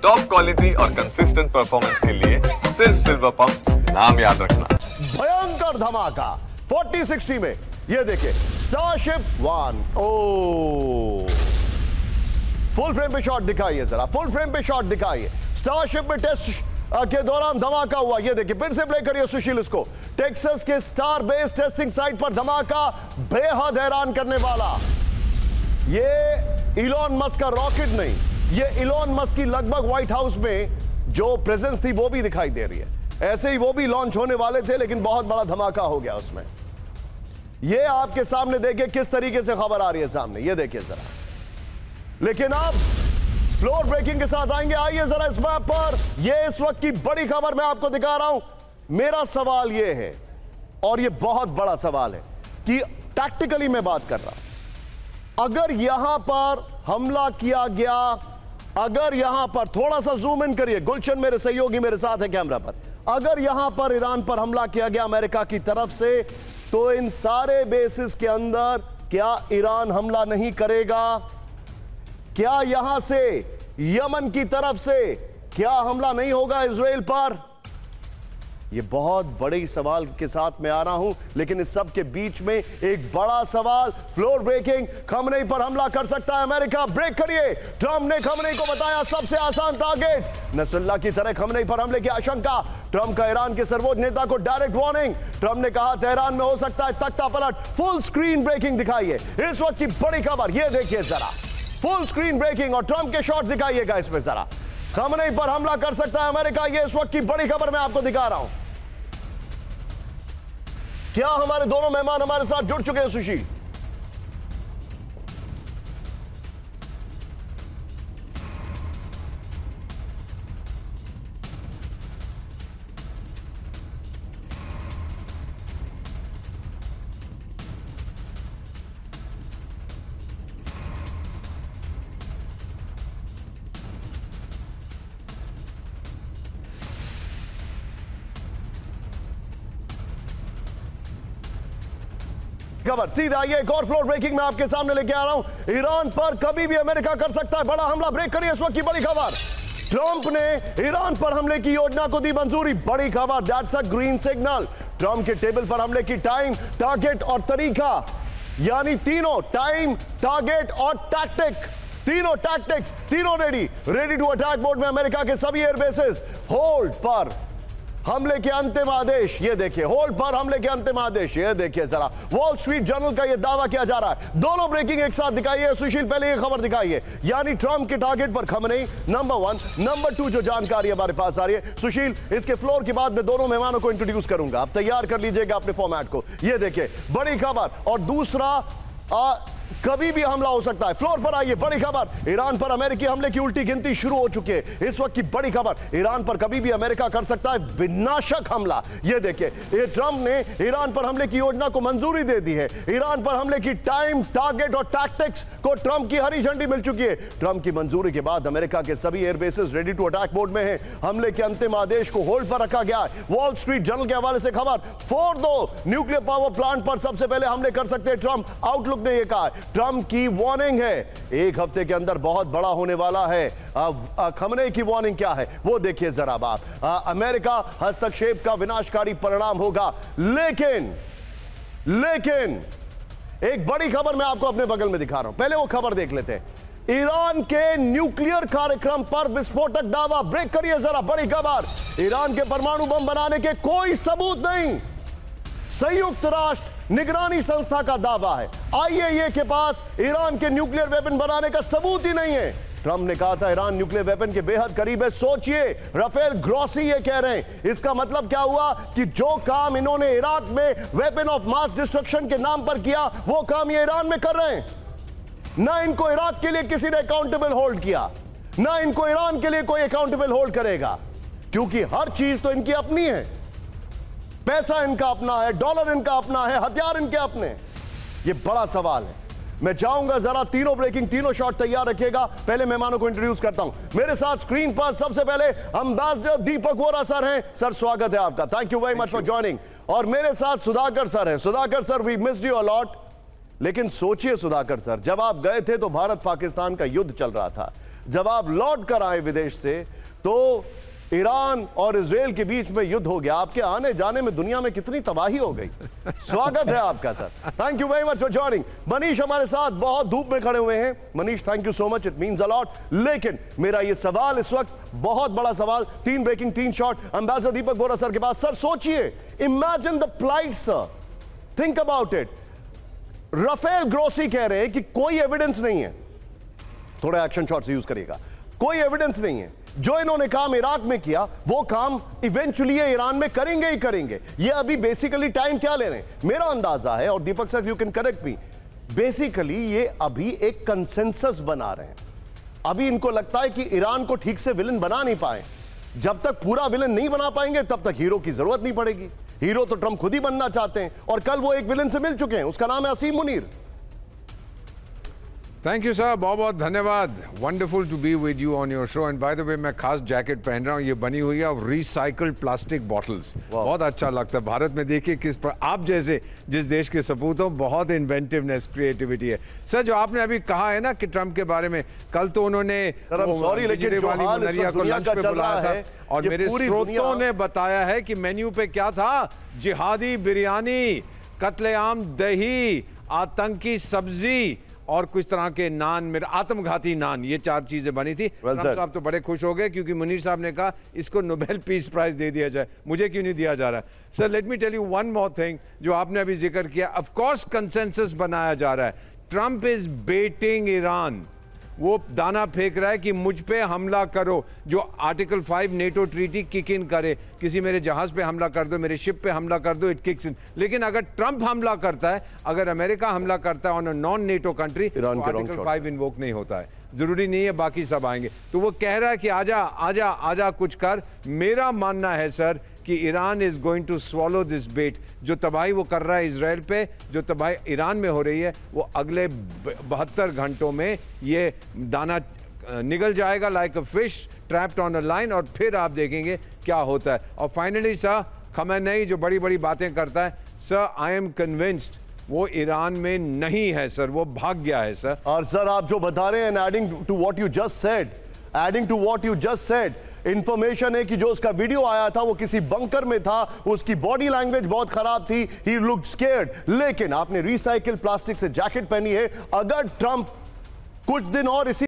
Top quality और consistent performance के लिए सिर्फ सिल्वर पंप नाम याद रखना। भयंकर धमाका 4060 में ये देखिए स्टारशिप 1। ओ फुल फ्रेम पे शॉट दिखाइए, जरा फुल फ्रेम पे शॉट दिखाइए। स्टारशिप में टेस्ट के दौरान धमाका हुआ, ये देखिए फिर से प्ले करिए सुशील इसको। टेक्सास के स्टार बेस टेस्टिंग साइट पर धमाका बेहद हैरान करने वाला। ये इलॉन मस्क का रॉकेट नहीं, ये इलॉन मस्क की लगभग व्हाइट हाउस में जो प्रेजेंस थी वो भी दिखाई दे रही है। ऐसे ही वो भी लॉन्च होने वाले थे लेकिन बहुत बड़ा धमाका हो गया उसमें। ये आपके सामने देखिए किस तरीके से खबर आ रही है सामने, ये देखिए जरा। लेकिन अब फ्लोर ब्रेकिंग के साथ आएंगे, आइए जरा इस मैप पर। यह इस वक्त की बड़ी खबर मैं आपको दिखा रहा हूं। मेरा सवाल यह है, और यह बहुत बड़ा सवाल है, कि टैक्टिकली मैं बात कर रहा हूं, अगर यहां पर हमला किया गया, अगर यहां पर थोड़ा सा जूम इन करिए, गुलशन मेरे सहयोगी मेरे साथ है कैमरा पर, अगर यहां पर ईरान पर हमला किया गया अमेरिका की तरफ से, तो इन सारे बेसिस के अंदर क्या ईरान हमला नहीं करेगा? क्या यहां से यमन की तरफ से क्या हमला नहीं होगा इजराइल पर? यह बहुत बड़ी सवाल के साथ मैं आ रहा हूं, लेकिन इस सब के बीच में एक बड़ा सवाल, फ्लोर ब्रेकिंग, खमनेई पर हमला कर सकता है अमेरिका। ब्रेक करिए। ट्रंप ने खमनेई को बताया सबसे आसान टारगेट। नसरुल्लाह की तरह खमनेई पर हमले की आशंका। ट्रंप का ईरान के सर्वोच्च नेता को डायरेक्ट वार्निंग। ट्रंप ने कहा तेहरान में हो सकता है तख्ता पलट। फुल स्क्रीन ब्रेकिंग दिखाइए इस वक्त की बड़ी खबर, यह देखिए जरा, फुल स्क्रीन ब्रेकिंग और ट्रंप के शॉट दिखाइएगा इसमें जरा। खमनेई पर हमला कर सकता है अमेरिका, यह इस वक्त की बड़ी खबर मैं आपको दिखा रहा हूं। क्या हमारे दोनों मेहमान हमारे साथ जुड़ चुके हैं सुशील? खबर सीधा आइए, एक और फ्लोर ब्रेकिंग में आपके सामने लेके आ रहा हूं। ईरान पर कभी भी अमेरिका कर सकता है बड़ा हमला। ब्रेक करिए इस वक्त की बड़ी खबर। ट्रंप ने ईरान पर हमले की योजना को दी मंजूरी। बड़ी खबर, that's a green signal. Trump के टेबल पर हमले की टाइम, टारगेट और तरीका, यानी तीनों टाइम, टारगेट और टैक्टिक, तीनों टैक्टिक्स, तीनों रेडी टू अटैक मोड में। अमेरिका के सभी एयरबेसेस होल्ड पर हमले के अंतिम आदेश, ये देखिए, होल्ड पर हमले के अंतिम आदेश, ये देखिए जरा। वॉल स्ट्रीट जर्नल का ये दावा किया जा रहा है। दोनों ब्रेकिंग एक साथ दिखाइए सुशील, पहले ये खबर दिखाइए, यानी ट्रंप के टारगेट पर खमनेई नंबर 1, नंबर 2 जो जानकारी हमारे पास आ रही है सुशील, इसके फ्लोर के बाद मैं दोनों मेहमानों को इंट्रोड्यूस करूंगा, आप तैयार कर लीजिएगा अपने फॉर्मेट को। ये देखिए बड़ी खबर, और दूसरा कभी भी हमला हो सकता है। फ्लोर पर आइए, बड़ी खबर, ईरान पर अमेरिकी हमले की उल्टी गिनती शुरू हो चुकी है। इस वक्त की बड़ी खबर, ईरान पर कभी भी अमेरिका कर सकता है विनाशक हमला। यह देखिए, ये ट्रंप ने ईरान पर हमले की योजना को मंजूरी दे दी है। ईरान पर हमले की टाइम, टारगेट और टैक्टिक्स को ट्रंप की हरी झंडी मिल चुकी है। ट्रंप की मंजूरी के बाद अमेरिका के सभी airbases ready to attack mode में हैं। हमले के अंतिम आदेश को होल्ड पर रखा गया है। वॉल स्ट्रीट जर्नल के हवाले से खबर, फोर्डो न्यूक्लियर पावर प्लांट पर सबसे पहले हमले कर सकते हैं ट्रंप। आउटलुक ने यह कहा, ट्रंप की वार्निंग है, एक हफ्ते के अंदर बहुत बड़ा होने वाला है। खमनेई की वार्निंग क्या है वो देखिए जरा आप। अमेरिका हस्तक्षेप का विनाशकारी परिणाम होगा। लेकिन एक बड़ी खबर मैं आपको अपने बगल में दिखा रहा हूं, पहले वो खबर देख लेते हैं। ईरान के न्यूक्लियर कार्यक्रम पर विस्फोटक दावा। ब्रेक करिए जरा, बड़ी खबर, ईरान के परमाणु बम बनाने के कोई सबूत नहीं, संयुक्त राष्ट्र निगरानी संस्था का दावा है। आईएईए के पास ईरान के न्यूक्लियर वेपन बनाने का सबूत ही नहीं है। ट्रंप ने कहा था ईरान न्यूक्लियर वेपन के बेहद करीब है। सोचिए, राफेल ग्रॉसी ये कह रहे हैं। इसका मतलब क्या हुआ कि जो काम इन्होंने इराक में वेपन ऑफ मास डिस्ट्रक्शन के नाम पर किया, वो काम ये ईरान में कर रहे हैं। ना इनको इराक के लिए किसी ने अकाउंटेबल होल्ड किया, ना इनको ईरान के लिए कोई अकाउंटेबल होल्ड करेगा, क्योंकि हर चीज तो इनकी अपनी है। पैसा इनका अपना है, डॉलर इनका अपना है, हथियार इनके अपने। ये बड़ा सवाल है। मैं चाहूंगा जरा तीनों ब्रेकिंग, तीनों शॉट तैयार रखिएगा। पहले मेहमानों को इंट्रोड्यूस करता हूं। मेरे साथ स्क्रीन पर सबसे पहले एम्बेसडर दीपक वोरा सर हैं। सर स्वागत है आपका, thank you very much for joining. और मेरे साथ सुधाकर सर हैं। Sudhakar sir, we missed you a lot. लेकिन सोचिए सुधाकर सर, जब आप गए थे तो भारत पाकिस्तान का युद्ध चल रहा था। जब आप लौट कर आए विदेश से तो ईरान और इजराइल के बीच में युद्ध हो गया। आपके आने जाने में दुनिया में कितनी तबाही हो गई। स्वागत है आपका sir. Thank you very much for joining. Manish हमारे साथ बहुत धूप में खड़े हुए हैं। Manish, thank you so much, it means a lot. लेकिन मेरा ये सवाल इस वक्त बहुत बड़ा सवाल, 3 breaking 3 shot ambassador Deepak Bora sir के पास। सर सोचिए, imagine the plight sir, think about it. Rafael Grossi कह रहे हैं कि कोई एविडेंस नहीं है, थोड़ा एक्शन शॉट से यूज करिएगा, कोई एविडेंस नहीं है। जो इन्होंने काम इराक में किया वो काम इवेंचुअली ईरान में करेंगे ही करेंगे। ये अभी बेसिकली टाइम क्या ले रहे हैं, मेरा अंदाजा है, और Deepak sir you can correct me, basically ये अभी एक कंसेंसस बना रहे हैं। अभी इनको लगता है कि ईरान को ठीक से विलन बना नहीं पाए। जब तक पूरा विलन नहीं बना पाएंगे तब तक हीरो की जरूरत नहीं पड़ेगी। हीरो तो ट्रंप खुद ही बनना चाहते हैं, और कल वो एक विलन से मिल चुके हैं, उसका नाम है Asim Munir. Thank you sir, बहुत बहुत धन्यवाद। Wonderful to be with you on your show. And by the way, मैं खास जैकेट पहन रहा हूँ, ये बनी हुई है ऑफ रिसाइकल्ड प्लास्टिक बॉटल्स। बहुत अच्छा लगता है। भारत में देखिए किस पर आप जैसे जिस देश के सपूत हो, बहुत इन्वेंटिवनेस, क्रिएटिविटी है। सर, जो आपने अभी कहा है ना कि ट्रंप के बारे में, कल तो उन्होंने सॉरी लेकिन मुनरिया को लंच पे बुलाया था, और मेरे स्रोतों ने बताया है कि मेन्यू पे क्या था, जिहादी बिरयानी, कत्लेआम दही, आतंकी सब्जी और कुछ तरह के नान, मेरे आत्मघाती नान, ये 4 चीजें बनी थी। ट्रंप साहब तो बड़े खुश हो गए क्योंकि मुनीर साहब ने कहा इसको नोबेल पीस प्राइज दे दिया जाए। मुझे क्यों नहीं दिया जा रहा? Sir, let me tell you one more thing, जो आपने अभी जिक्र किया, ऑफ कोर्स कंसेंसस बनाया जा रहा है। ट्रंप इज बेटिंग ईरान, वो दाना फेंक रहा है कि मुझ पे हमला करो, जो article 5 NATO treaty kick in करे, किसी मेरे जहाज पे हमला कर दो, मेरे शिप पे हमला कर दो, इट किक्स इन। लेकिन अगर ट्रंप हमला करता है, अगर अमेरिका हमला करता है on a non NATO country, तो आर्टिकल 5 इन्वोक नहीं होता है। जरूरी नहीं है बाकी सब आएंगे। तो वो कह रहा है कि आजा आजा आजा कुछ कर। मेरा मानना है सर कि Iran is going to swallow this bait. जो तबाही वो कर रहा है इजराइल पे, जो तबाही ईरान में हो रही है, वो अगले 72 घंटों में ये दाना निगल जाएगा like a fish trapped on a line, और फिर आप देखेंगे क्या होता है। और फाइनली सर, खमेनेई जो बड़ी बड़ी बातें करता है, सर आई एम कन्विंस्ड वो ईरान में नहीं है सर, वो भाग गया है सर। और सर आप जो बता रहे हैं, adding to what you just said, information है कि जो उसका वीडियो आया था वो किसी बंकर में था, उसकी बॉडी लैंग्वेज बहुत खराब थी, ही लुक्ड स्केयर्ड। लेकिन आपने रिसाइकिल प्लास्टिक से जैकेट पहनी है। अगर ट्रंप कुछ दिन और इसी